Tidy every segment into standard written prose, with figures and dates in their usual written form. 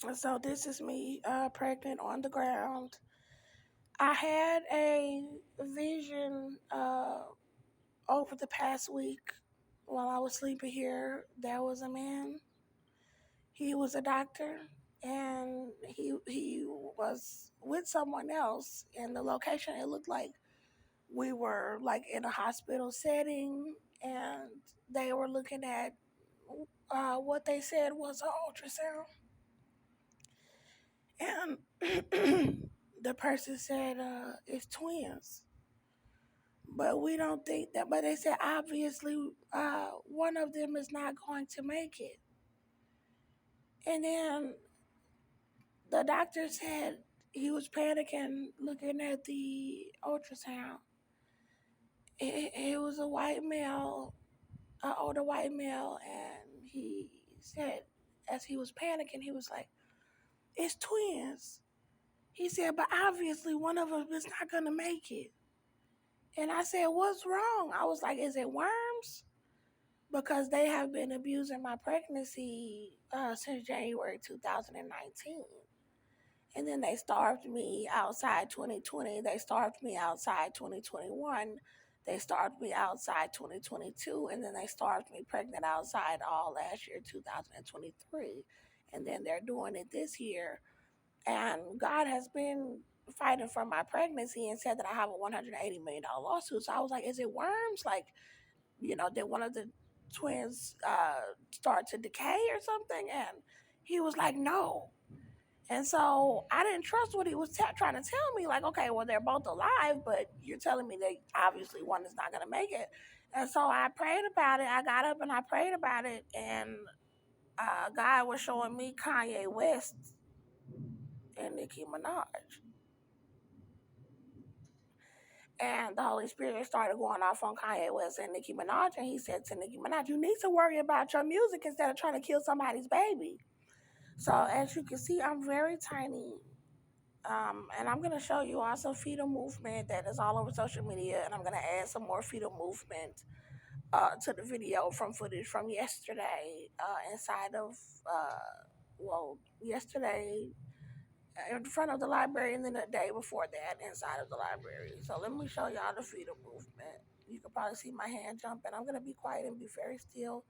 So this is me, pregnant on the ground. I had a vision over the past week while I was sleeping here. There was a man. He was a doctor, and he was with someone else. In the location, it looked like we were like in a hospital setting, and they were looking at what they said was an ultrasound. And the person said it's twins, but we don't think that. But they said obviously one of them is not going to make it. And then the doctor said he was panicking looking at the ultrasound. It was a white male, an older white male, and he said as he was panicking, he was like, "It's twins." He said, "But obviously one of them is not gonna make it." And I said, "What's wrong?" I was like, "Is it worms?" Because they have been abusing my pregnancy since January 2019. And then they starved me outside 2020. They starved me outside 2021. They starved me outside 2022. And then they starved me pregnant outside all last year, 2023. And then they're doing it this year. And God has been fighting for my pregnancy and said that I have a $180 million lawsuit. So I was like, is it worms? Like, did one of the twins start to decay or something? And he was like, no. And so I didn't trust what he was trying to tell me. Like, okay, well, they're both alive, but you're telling me that obviously one is not going to make it. And so I prayed about it. I got up and I prayed about it. And God was showing me Kanye West and Nicki Minaj. And the Holy Spirit started going off on Kanye West and Nicki Minaj. And he said to Nicki Minaj, you need to worry about your music instead of trying to kill somebody's baby. So as you can see, I'm very tiny. And I'm going to show you also fetal movement that is all over social media. And I'm going to add some more fetal movement to the video from footage from yesterday inside of, yesterday in front of the library, and then the day before that inside of the library. So let me show y'all the fetal movement. You can probably see my hand jumping. I'm going to be quiet and be very still.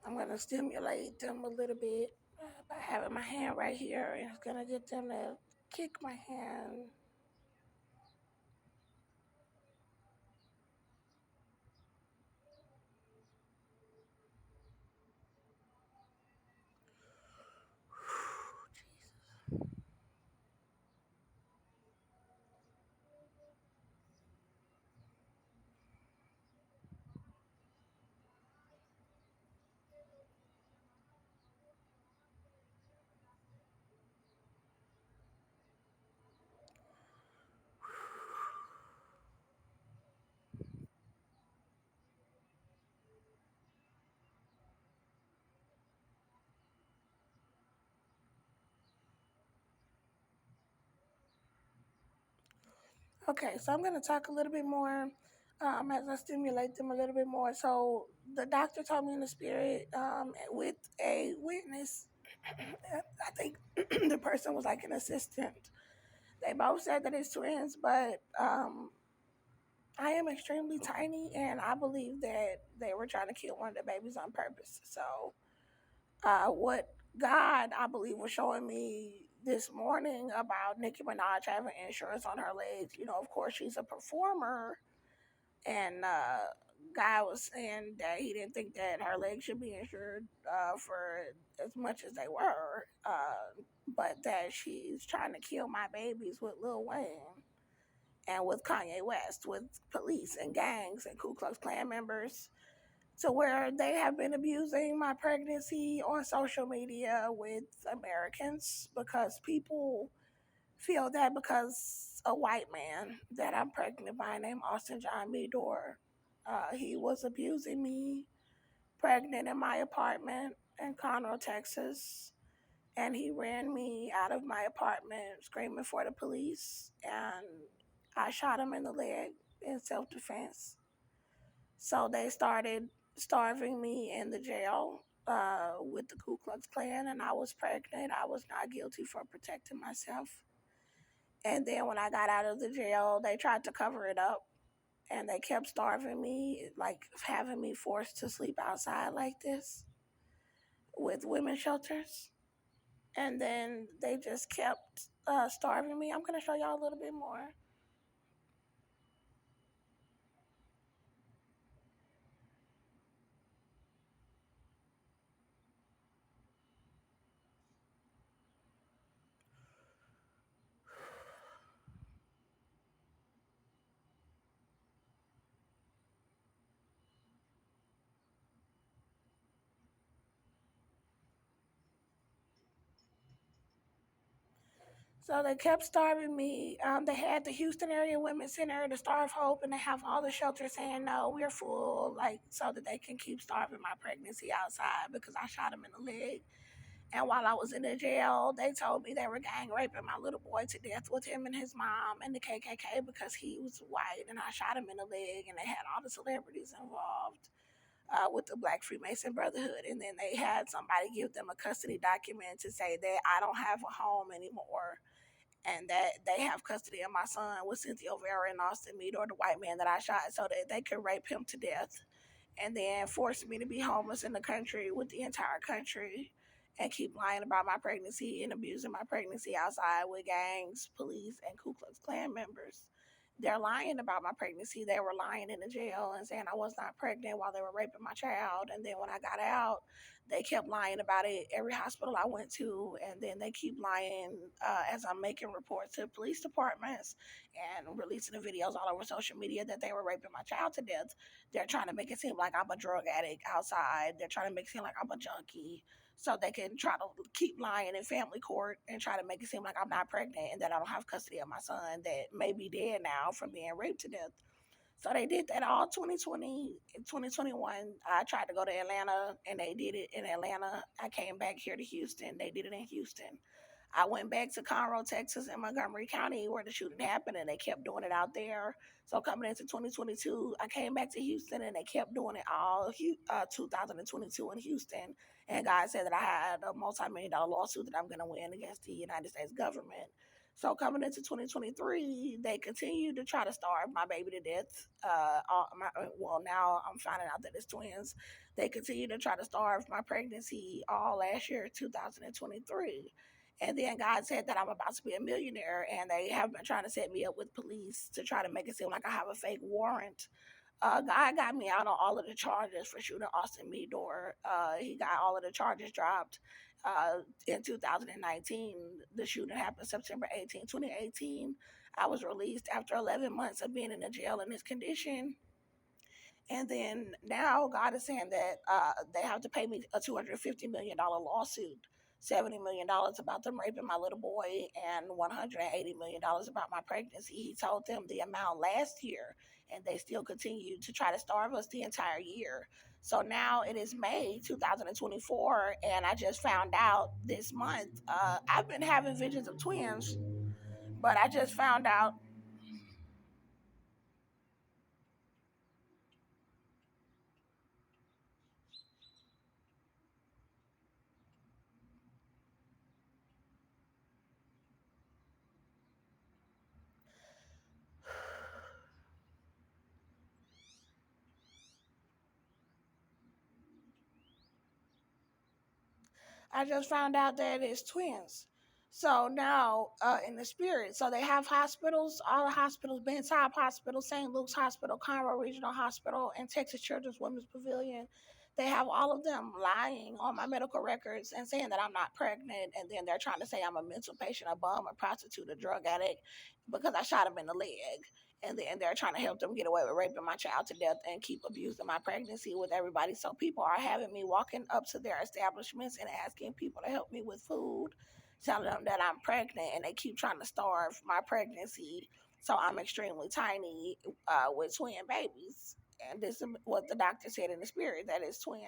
I'm going to stimulate them a little bit by having my hand right here, and it's going to get them to kick my hand. Okay, so I'm going to talk a little bit more as I stimulate them a little bit more. So the doctor told me in the spirit with a witness. I think the person was like an assistant. They both said that it's twins, but I became extremely tiny, and I believe that they were trying to kill one of the babies on purpose. So, what God, I believe, was showing me this morning about Nicki Minaj having insurance on her legs. You know, of course, she's a performer, and God was saying that he didn't think that her legs should be insured for as much as they were, but that she's trying to kill my babies with Lil Wayne and with Kanye West, with police and gangs and Ku Klux Klan members, to where they have been abusing my pregnancy on social media with Americans because people feel that because a white man that I'm pregnant by named Austin John Meador, he was abusing me pregnant in my apartment in Conroe, Texas. And he ran me out of my apartment screaming for the police. And I shot him in the leg in self defense. So they started starving me in the jail with the Ku Klux Klan, and I was pregnant. I was not guilty for protecting myself. And then when I got out of the jail, they tried to cover it up, and they kept starving me, like having me forced to sleep outside like this with women's shelters. And then they just kept starving me. I'm going to show y'all a little bit more. So they kept starving me. They had the Houston Area Women's Center, the Star of Hope, and they have all the shelters saying, no, we're full, like, so that they can keep starving my pregnancy outside because I shot him in the leg. And while I was in the jail, they told me they were gang raping my little boy to death with him and his mom and the KKK because he was white and I shot him in the leg, and they had all the celebrities involved. With the Black Freemason Brotherhood, and then they had somebody give them a custody document to say that I don't have a home anymore, and that they have custody of my son with Cynthia Olvera and Austin Meador, the white man that I shot, so that they could rape him to death and then force me to be homeless in the country with the entire country and keep lying about my pregnancy and abusing my pregnancy outside with gangs, police, and Ku Klux Klan members. They're lying about my pregnancy. They were lying in the jail and saying I was not pregnant while they were raping my child. And then when I got out, they kept lying about it every hospital I went to. And then they keep lying as I'm making reports to police departments and releasing the videos all over social media that they were raping my child to death. They're trying to make it seem like I'm a drug addict outside. They're trying to make it seem like I'm a junkie so they can try to keep lying in family court and try to make it seem like I'm not pregnant and that I don't have custody of my son that may be dead now from being raped to death. So they did that all 2020, 2021. I tried to go to Atlanta and they did it in Atlanta. I came back here to Houston. They did it in Houston. I went back to Conroe, Texas, and Montgomery County where the shooting happened, and they kept doing it out there. So coming into 2022, I came back to Houston, and they kept doing it all 2022 in Houston. And God said that I had a multi-million-dollar lawsuit that I'm going to win against the United States government. So coming into 2023, they continued to try to starve my baby to death. Well, now I'm finding out that it's twins. They continue to try to starve my pregnancy all last year, 2023. And then God said that I'm about to be a millionaire, and they have been trying to set me up with police to try to make it seem like I have a fake warrant. God got me out on all of the charges for shooting Austin Meador. He got all of the charges dropped in 2019. The shooting happened September 18, 2018. I was released after 11 months of being in the jail in this condition. And then now God is saying that they have to pay me a $250 million lawsuit, $70 million about them raping my little boy, and $180 about my pregnancy. He told them the amount last year, and they still continue to try to starve us the entire year. So now it is May 2024, and I just found out this month. I've been having visions of twins, but I just found out. I just found out that it's twins. So now, in the spirit, so they have hospitals, all the hospitals, Ben Taub Hospital, St. Luke's Hospital, Conroe Regional Hospital, and Texas Children's Women's Pavilion. They have all of them lying on my medical records and saying that I'm not pregnant, and then they're trying to say I'm a mental patient, a bum, a prostitute, a drug addict, because I shot them in the leg. And then they're trying to help them get away with raping my child to death and keep abusing my pregnancy with everybody. So people are having me walking up to their establishments and asking people to help me with food, telling them that I'm pregnant, and they keep trying to starve my pregnancy. So I'm extremely tiny with twin babies. And this is what the doctor said in the spirit, that it's twins.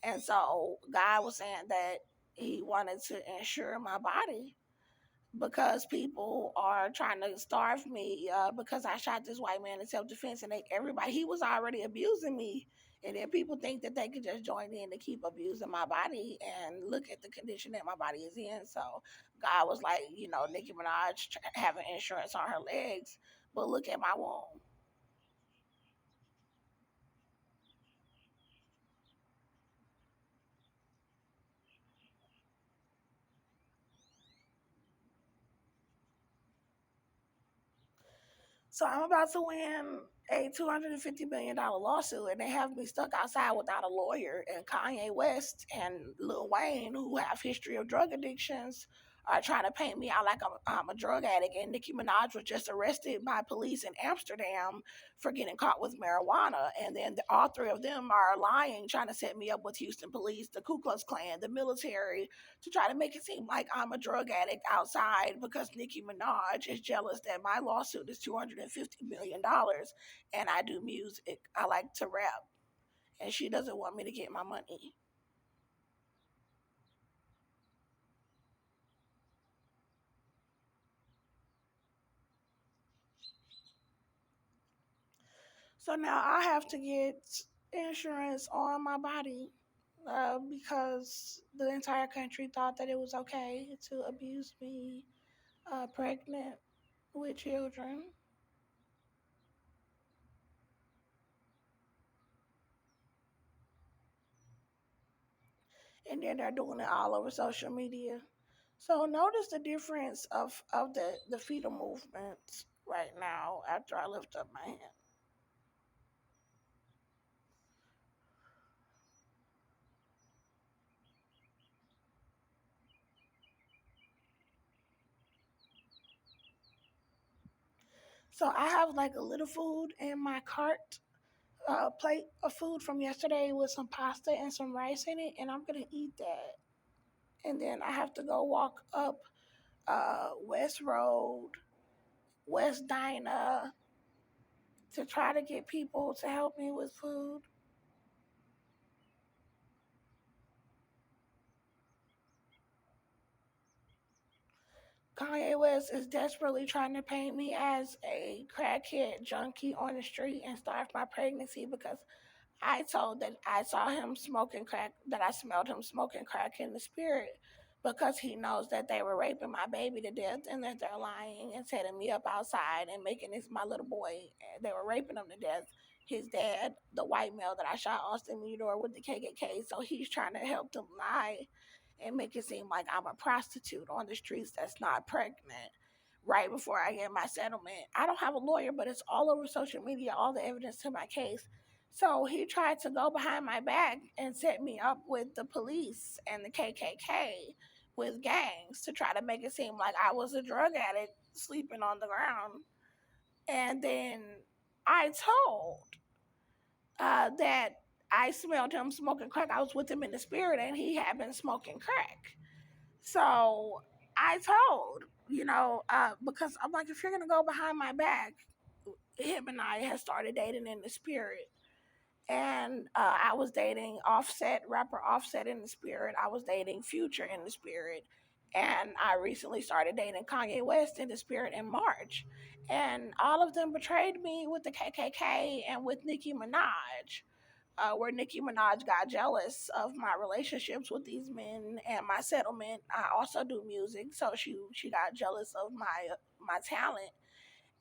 And so God was saying that he wanted to insure my body because people are trying to starve me because I shot this white man in self-defense, and everybody, he was already abusing me, and then people think that they could just join in to keep abusing my body, and look at the condition that my body is in. So God was like, Nicki Minaj having insurance on her legs, but look at my womb. So I'm about to win a $250 million lawsuit, and they have me stuck outside without a lawyer. And Kanye West and Lil Wayne, who have history of drug addictions, are trying to paint me out like I'm a drug addict. And Nicki Minaj was just arrested by police in Amsterdam for getting caught with marijuana. And then all three of them are lying, trying to set me up with Houston police, the Ku Klux Klan, the military, to try to make it seem like I'm a drug addict outside because Nicki Minaj is jealous that my lawsuit is $250 million and I do music. I like to rap, and she doesn't want me to get my money. So now I have to get insurance on my body because the entire country thought that it was okay to abuse me pregnant with children. And then they're doing it all over social media. So notice the difference of the fetal movements right now after I lift up my hand. So I have like a little food in my cart, plate of food from yesterday with some pasta and some rice in it, and I'm gonna eat that. And then I have to go walk up West Road, West Dyna, to try to get people to help me with food. Kanye West is desperately trying to paint me as a crackhead junkie on the street and start my pregnancy because I told that I saw him smoking crack, that I smelled him smoking crack in the spirit because he knows that they were raping my baby to death and that they're lying and setting me up outside and making this my little boy. They were raping him to death. His dad, the white male that I shot Austin Meador with the KKK, so he's trying to help them lie and make it seem like I'm a prostitute on the streets that's not pregnant right before I get my settlement. I don't have a lawyer, but it's all over social media, all the evidence to my case. So he tried to go behind my back and set me up with the police and the KKK with gangs to try to make it seem like I was a drug addict sleeping on the ground. And then I told that I smelled him smoking crack. I was with him in the spirit and he had been smoking crack. So I told, because I'm like, if you're going to go behind my back, him and I had started dating in the spirit. And I was dating Offset, rapper Offset in the spirit. I was dating Future in the spirit. And I recently started dating Kanye West in the spirit in March. And all of them betrayed me with the KKK and with Nicki Minaj, where Nicki Minaj got jealous of my relationships with these men and my settlement. I also do music, so she got jealous of my talent,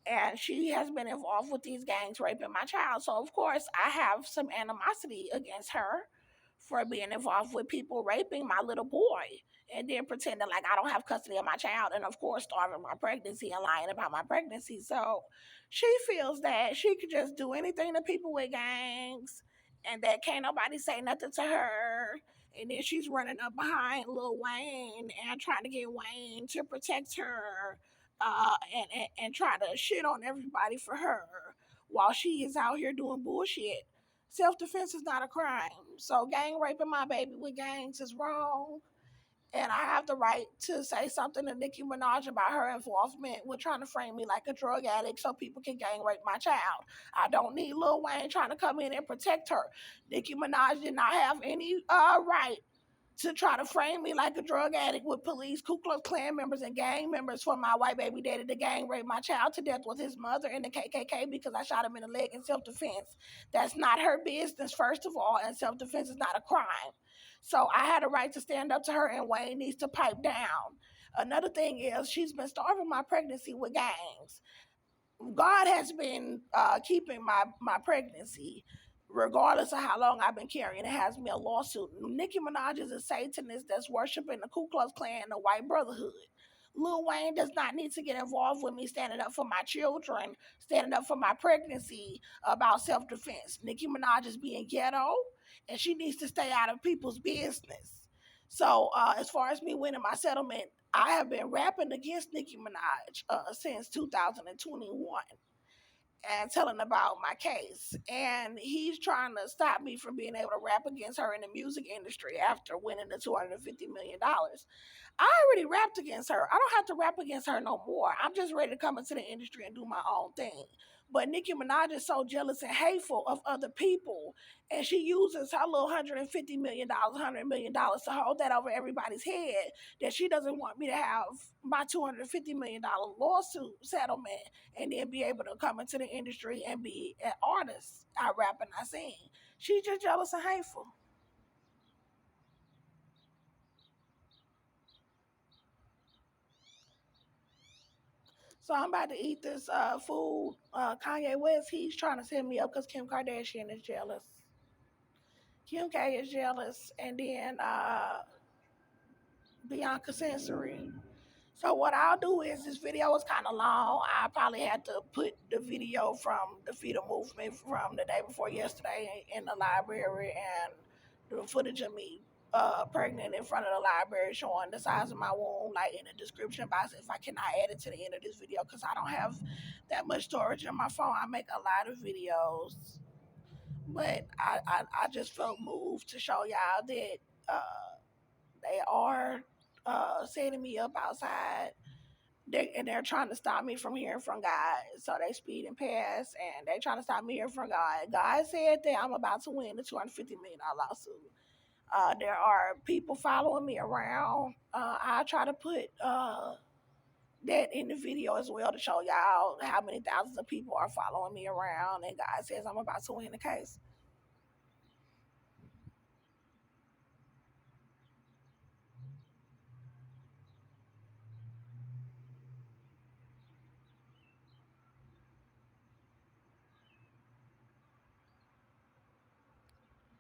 and she has been involved with these gangs raping my child. So of course I have some animosity against her for being involved with people raping my little boy and then pretending like I don't have custody of my child and of course starving my pregnancy and lying about my pregnancy. So she feels that she could just do anything to people with gangs and that can't nobody say nothing to her. And then she's running up behind Lil Wayne and trying to get Wayne to protect her and try to shit on everybody for her while she is out here doing bullshit. Self defense is not a crime. So gang raping my baby with gangs is wrong. And I have the right to say something to Nicki Minaj about her involvement with trying to frame me like a drug addict so people can gang rape my child. I don't need Lil Wayne trying to come in and protect her. Nicki Minaj did not have any right to try to frame me like a drug addict with police, Ku Klux Klan members, and gang members for my white baby daddy to gang rape my child to death with his mother and the KKK because I shot him in the leg in self-defense. That's not her business, first of all, and self-defense is not a crime. So I had a right to stand up to her, and Wayne needs to pipe down. Another thing is she's been starving my pregnancy with gangs. God has been keeping my pregnancy, regardless of how long I've been carrying. It has me a lawsuit. Nicki Minaj is a Satanist that's worshiping the Ku Klux Klan and the White Brotherhood. Lil Wayne does not need to get involved with me standing up for my children, standing up for my pregnancy about self-defense. Nicki Minaj is being ghetto, and she needs to stay out of people's business. So as far as me winning my settlement, I have been rapping against Nicki Minaj since 2021 and telling about my case. And he's trying to stop me from being able to rap against her in the music industry after winning the $250 million. I already rapped against her. I don't have to rap against her no more. I'm just ready to come into the industry and do my own thing. But Nicki Minaj is so jealous and hateful of other people, and she uses her little $150 million, $100 million to hold that over everybody's head, that she doesn't want me to have my $250 million lawsuit settlement and then be able to come into the industry and be an artist. I rap and I sing. She's just jealous and hateful. So I'm about to eat this food. Kanye West, he's trying to set me up because Kim Kardashian is jealous. Kim K is jealous, and then Bianca Sensory. So what I'll do is this video is kind of long. I probably had to put the video from the fetal movement from the day before yesterday in the library and the footage of me pregnant in front of the library showing the size of my womb, like in the description box. If I cannot add it to the end of this video because I don't have that much storage on my phone. I make a lot of videos, but I just felt moved to show y'all that they are setting me up outside. They're trying to stop me from hearing from God. So they speed and pass, and they're trying to stop me hearing from God. God said that I'm about to win the $250 million lawsuit. There are people following me around. I try to put that in the video as well to show y'all how many thousands of people are following me around. And God says I'm about to win the case.